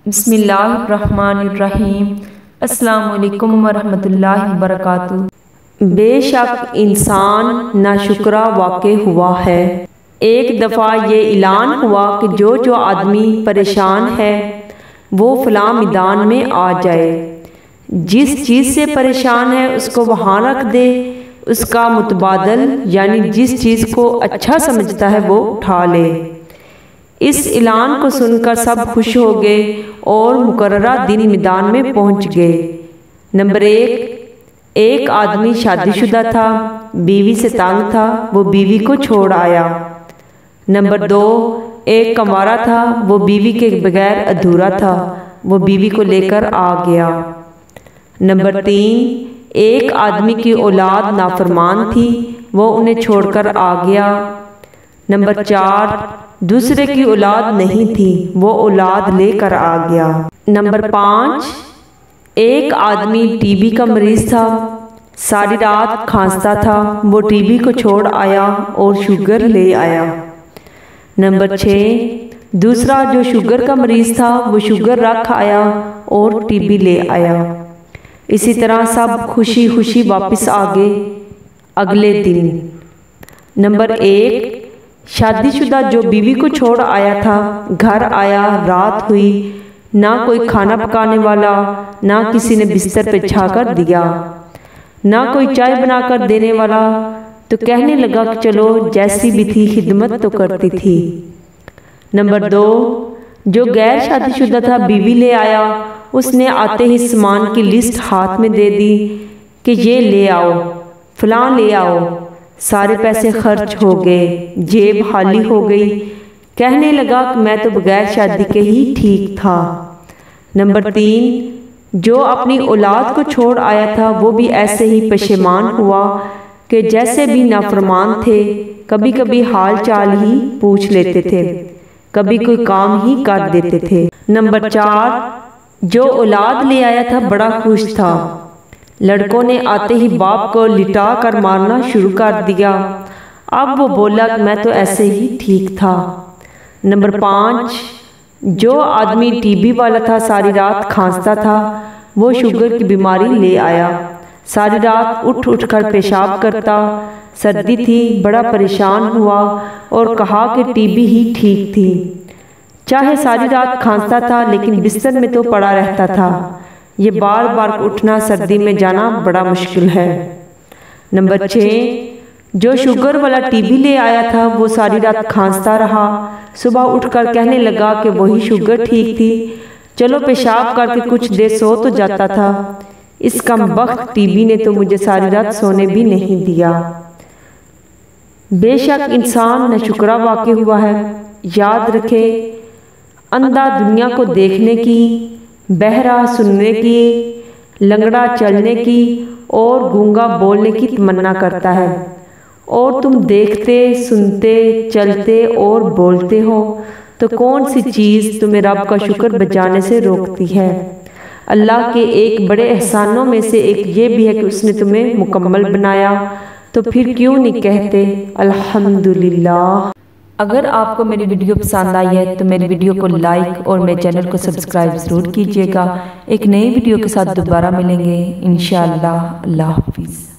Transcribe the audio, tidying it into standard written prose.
बिस्मिल्लाहिर्रहमानिर्रहीम। अस्सलामु अलैकुम वरहमतुल्लाहि वबरकातुहू। बेशक इंसान नाशुक्रा वाक़े हुआ है। एक दफ़ा ये ऐलान हुआ कि जो आदमी परेशान है वो फ़लाँ मैदान में आ जाए, जिस चीज़ से परेशान है उसको वहाँ रख दे, उसका मुतबादल यानी जिस चीज़ को अच्छा समझता है वो उठा ले। इस ऐलान को सुनकर सब खुश हो गए और मुकर्ररा दिन मैदान में पहुंच गए। नंबर एक आदमी शादीशुदा था, बीवी से तंग था, वो बीवी को छोड़ आया। नंबर 2, एक कंवारा था, वो बीवी के बगैर अधूरा था, वो बीवी को लेकर आ गया। नंबर 3, एक आदमी की औलाद नाफरमान थी, वो उन्हें छोड़कर आ गया। नंबर 4, दूसरे की औलाद नहीं थी, वो औलाद लेकर आ गया। नंबर 5, एक आदमी टीबी का मरीज था, सारी रात खांसता था, वो टीबी को छोड़ आया और शुगर ले आया। नंबर 6, दूसरा जो शुगर का मरीज था वो शुगर रख आया और टीबी ले आया। इसी तरह सब खुशी खुशी वापस आ गए अगले दिन। नंबर 1, शादीशुदा जो बीवी को छोड़ आया था, घर आया, रात हुई, ना कोई खाना पकाने वाला, ना किसी ने बिस्तर पे बिछाकर दिया, ना कोई चाय बनाकर देने वाला, तो कहने लगा कि चलो जैसी भी थी खिदमत तो करती थी। नंबर 2, जो गैर शादीशुदा था, बीवी ले आया, उसने आते ही सामान की लिस्ट हाथ में दे दी कि ये ले आओ, फलां ले आओ। सारे पैसे खर्च हो गए, जेब खाली हो गई, कहने लगा कि मैं तो बगैर शादी के ही ठीक था। नंबर 3, जो अपनी औलाद को छोड़ आया था वो भी ऐसे ही पशेमान हुआ कि जैसे भी नाफरमान थे, कभी कभी हाल चाल ही पूछ लेते थे, कभी कोई काम ही कर देते थे। नंबर 4, जो औलाद ले आया था बड़ा खुश था, लड़कों ने आते ही बाप को लिटा कर मारना शुरू कर दिया। अब वो बोला कि मैं तो ऐसे ही ठीक था। नंबर 5, जो आदमी टीबी वाला था, सारी रात खांसता था, वो शुगर की बीमारी ले आया, सारी रात उठ उठ कर पेशाब करता, सर्दी थी, बड़ा परेशान हुआ और कहा कि टीबी ही ठीक थी। चाहे सारी रात खांसता था लेकिन बिस्तर में तो पड़ा रहता था, ये बार बार उठना सर्दी में जाना बड़ा मुश्किल है। नंबर 6, जो शुगर वाला टीबी ले आया था वो सारी रात खांसता रहा, सुबह उठकर कहने लगा कि वही शुगर ठीक थी, चलो पेशाब करके कुछ देर सो तो जाता था, इस कमबख्त टीबी ने तो मुझे सारी रात सोने भी नहीं दिया। बेशक इंसान नाशुक्रा वाक़े हुआ है। याद रखे, अंधा दुनिया को देखने की, बहरा सुनने की, लंगड़ा चलने की और गूंगा बोलने की तमन्ना करता है, और तुम देखते, सुनते, चलते और बोलते हो, तो कौन सी चीज़ तुम्हें रब का शुक्र बजाने से रोकती है। अल्लाह के एक बड़े एहसानों में से एक ये भी है कि उसने तुम्हें मुकम्मल बनाया, तो फिर क्यों नहीं कहते अल्हम्दुलिल्लाह। अगर आपको मेरी वीडियो पसंद आई है तो मेरी वीडियो को लाइक और मेरे चैनल को सब्सक्राइब ज़रूर कीजिएगा। एक नई वीडियो के साथ दोबारा मिलेंगे इंशाअल्लाह। अल्लाह हाफिज़।